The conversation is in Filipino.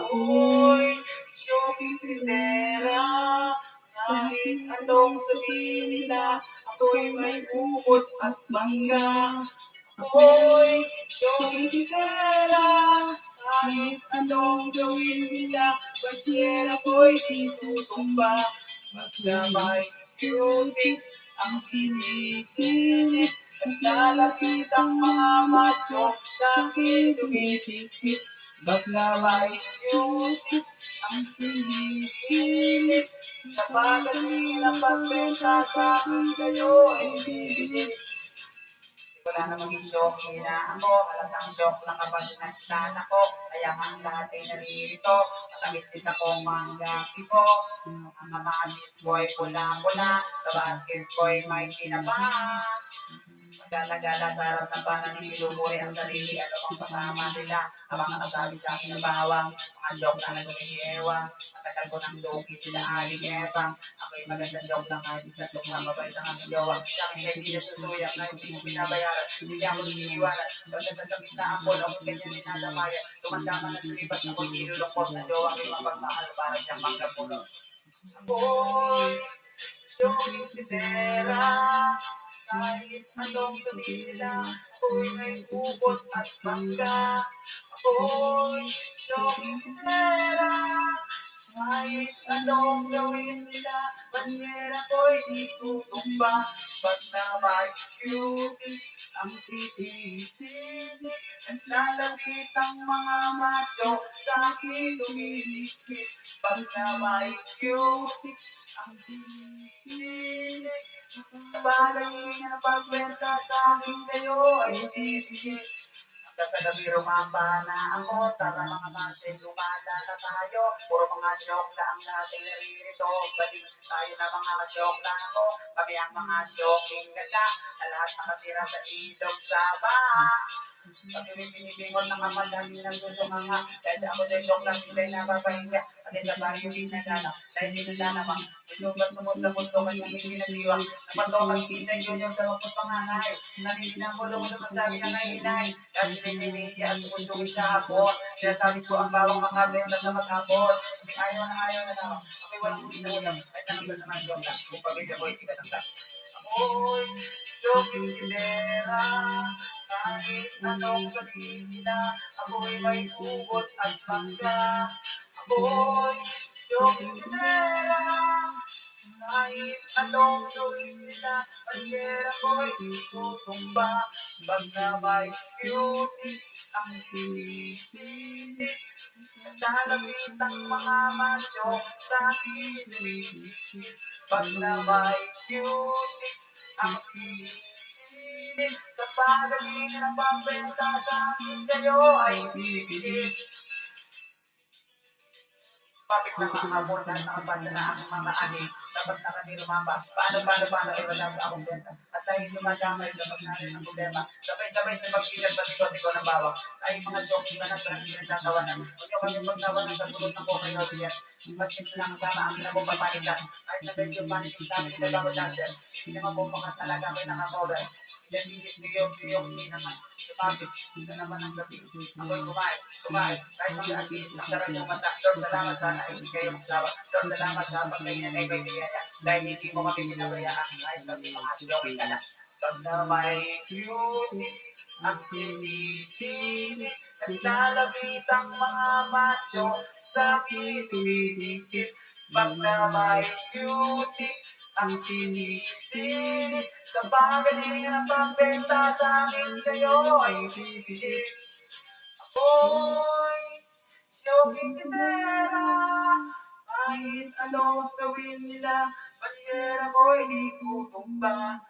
Ako'y siyoping tindera, kahit anong sabihin nila, ako'y may ubod at mangga. Ako'y siyoping tindera, kahit anong gawin nila, bagyera ko'y itutumba. Basta may beauty ang sinisilip, at lalapit ang mga macho sa akin tumitikip. Basta may beauty ang sinisilip, sa pagaling ng pagbenta sa akin kayo ay bibigit. Wala na maging joke na ako, halatang joke lang kapag nastan ako. Kaya nga ang lahat ay naririto, nakagitid ako manggapi ko. Ang kamatis ko'y pula-pula, sa basket ko'y may kinabahan. Magala-gala sa harap ng pananim, ilumuri ang sarili, ano bang kasama nila, ang mga kasabi sa akin na bawang, mga joke lang na gumihiewang, matagal ko ng joke, sila aling epang, ako'y maganda joke lang kahit isa joke lang, mabait ang aking jowa, sa akin kahit di na susuyak, kahit di mo binabayaran, hindi ako nililiwanan, pagdating sa gitna ako, ako ganyan ninadamayan, tumanda ka na sulipat, ako'y nilulungkot, ang jowa aking mapagmahal, para siyang manggapulo. Ako'y yung tindera, kahit anong sabihin nila, ako'y may ubod at mangga. Ako'y yung tindera, kahit anong gawin nila, banyera ko'y itutumba. Pag na may beauty, ang titisid, at lalapit ang mga macho, sa akin tumilikit. Pag na may beauty, ang titisid, sa bagay na pagbenta sa akin kayo ay bibigit. Hanggang sa gabi rumamba na ako, tara mga masin, lumala na tayo. Puro mga joke lang natin naririto, balik tayo na mga joke lang ako. Kami ang mga joking gala, na lahat nakatira sa ilog sa baha. Pag binibingon ng kamadali ng gusto nga, dahil ako sa joke lang sila'y napapahinga. Kasi sa baryo din nagana, dahil din nalamang. Lubat sumot sa mundo kanyang ipinag-iwang. Napatokan Pinay Junior sa mga panganay. Nanininang ko lumulong ang sabi ng inay. Dahil sininiya at sumusunod sa hapon. Sinasabi ko ang bawang makabenta sa maghapon. Kami ayaw na naman. Kami walang ulit-ulam. Ay nalibas naman joke lang. Kung pamilya ko, hindi ka nang ako'y joking tindera, kahit anong sabihin nila, ako'y may ubod at mangga. Ako'y joking tindera, kahit anong gawin nila, banyera ko'y itutumba. Pag na may beauty, ang sinisilip, lalapit ang mga macho sa akin. Pag na may beauty, ang sinisilip, sa pagaling ng pagbenta sa akin kayo ay bibigit. Papit ng mga hapon na nakapanda na ang mga ani, dapat na kami lumamba. Paano, eh, wala sa akong benta. At dahil dumadamay sa pagnarin ng problema, sabay-sabay sa pagkilat sa siko-siko ng bawang. Dahil mga joke, iba na sa pinagtatawanan. Huwag niyo kami pagtawanan sa gulong ng Coca Cola yan. Mas lang sama ang pinagpapalitan. Kahit na medyo panik yung dami sa bawat dancer, hindi naman po makatalaga may nakakover. Yan, biyok ni naman. Lumapit, ito naman ang gabi. Ako'y kumain. Kahit mga atin, nakaran yung mata. Lord, salamat sana ay hindi kayo magsawa. Lord, salamat sa pagkain ay may biyaya. Dahil hindi mo kami pinabayaan. Kahit kami mga joke ka na. Lord, na may beauty, ang sinisilip, at lalapit ang mga macho sa kilikit. Pag na may beauty, ang sinisilip, sa pagaling ng pagbenta sa akin kayo ay bibigit. Ako'y joking tindera, kahit anong gawin nila, banyera ko'y itutumba.